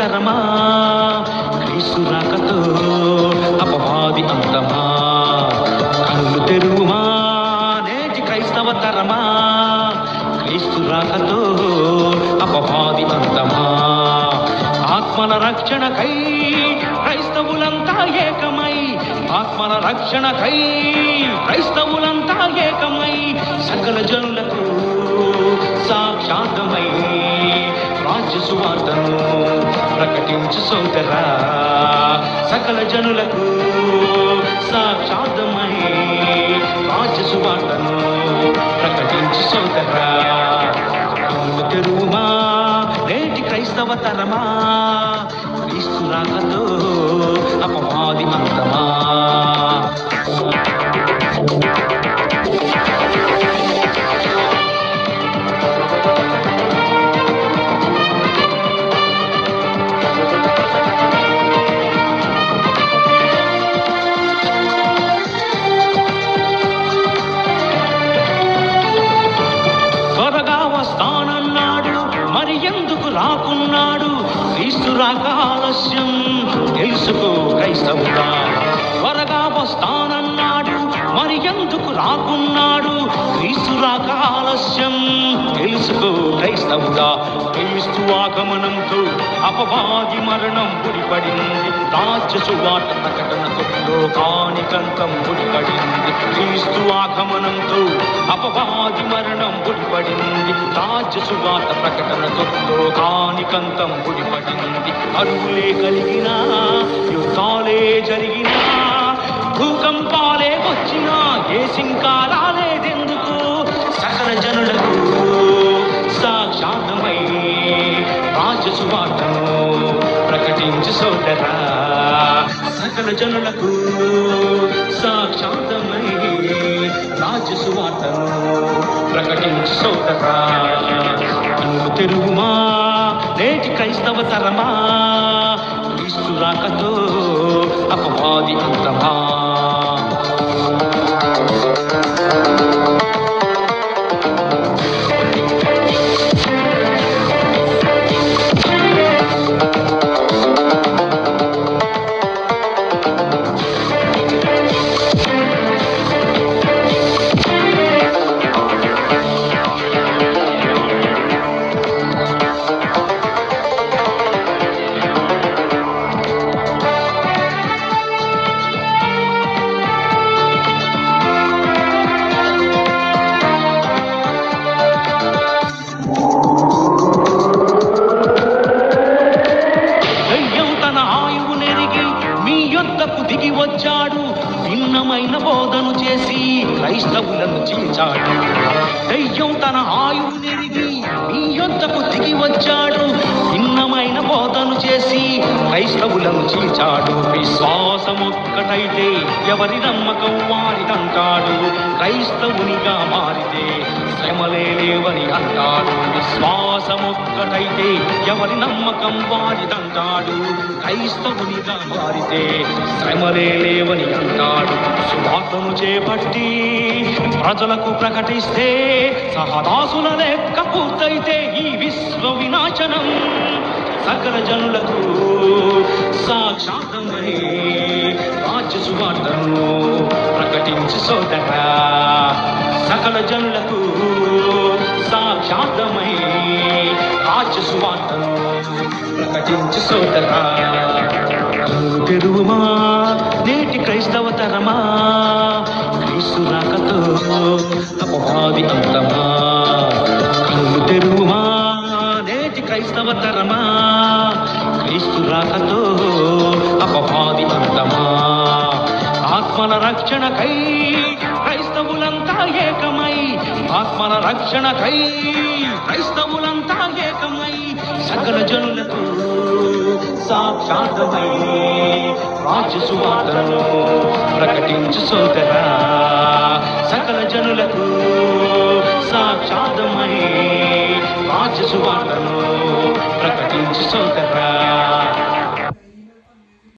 తరమా క్రీస్తు రాకతో అపవాది అంతమా కళ్ళు తెరువుమా నేటి క్రైస్తవ తరమా క్రీస్తు రాకతో అపవాది అంతమా ఆత్మల రక్షణకై క్రైస్తవులంతా ఏకమై ఆత్మల రక్షణకై క్రైస్తవులంతా ఏకమై సకల జనులకు సాక్షాత్మై రాజ్య సువార్తను ప్రకటించు సోదరా సకల జనులకు సాక్షాత్మై రాజ్య సువార్తను ప్రకటించు సోదరా కళ్ళు తెరువుమా నేటి క్రైస్తవ తరమా క్రీస్తు రాకతో అపవాది అంతమా త్వరగా వస్తానన్నాడు మరి ఎందుకు రాకున్నాడు క్రీస్తు రాక ఆలస్యం తెలుసుకో క్రైస్తవుడా త్వరగా వస్తానన్నాడు మరి ఎందుకు రాకున్నాడు క్రీస్తు రాక ఆలస్యం తెలుసుకో క్రైస్తవుడా క్రీస్తు ఆగమనంతో అపవాది మరణం ముడిపడింది రాజ్య సువార్త ప్రకటనతో లోకానికంతం ముడిపడింది క్రీస్తు ఆగమనంతో అపవాది మరణం ముడిపడింది రాజ్య సువార్త ప్రకటనతో లోకానికంతం ముడిపడింది అరువులే కలిగినా యుద్ధాలే జరిగినా భూకంపాలే వచ్చినా ఏ సింకా రాలేదెందుకు సకల జనులకు సాక్షాత్మై రాజ్య సువార్తను ప్రకటించు సోదరా సకల జనులకు సాక్షాత్మై రాజ్య సువార్తను ప్రకటించు సోదరా కళ్ళు తెరువుమా నేటి క్రైస్తవ తరమా క్రీస్తు రాకతో అపవాది అంతమా దిగి వచ్చాడు భిన్నమైన బోధను చేసి క్రైస్తవులను చీల్చాడు దయ్యం తన ఆయువు నెరిగి మీ యొద్దకు దిగి వచ్చాడు భిన్నమైన బోధను చేసి క్రైస్తవులను చీల్చాడు విశ్వాసమొక్కటైతే ఎవరి నమ్మకం వారిదంటాడు క్రైస్తవునిగా మారితే శ్రమలే లేవని అంటాడు విశ్వాసమొక్కటైతే ఎవరి నమ్మకం వారిదంటాడు క్రైస్తవునిగా మారితే శ్రమలే లేవని అంటాడు సువార్తను చేపట్టి ప్రజలకు ప్రకటిస్తే సహదాసుల లెక్క పూర్తయితే ఈ విశ్వ వినాశనం సకల జనులకు సాక్షాత్మై రాజ్య సువార్తను ప్రకటించు సోదరా సకల జనులకు సాక్షాత్మై రాజ్య సువార్తను ప్రకటించు సోదరా కళ్ళు తెరువుమా నేటి క్రైస్తవ తరమా క్రీస్తు రాకతో అపవాది అంతమా కళ్ళు తెరువుమా నేటి క్రైస్తవ తరమా క్రీస్తు రాకతో అపవాది అంతమా ఆత్మల రక్షణకై క్రైస్తవులంతా ఏకమై ఆత్మల రక్షణకై క్రైస్తవులంతా ఏకమై సకల జనులకు సాక్షాత్మై రాజ్య సువార్తను ప్రకటించు సోదరా సకల జనులకు సాక్షాత్మై రాజ్య సువార్తను ప్రకటించు సోదరా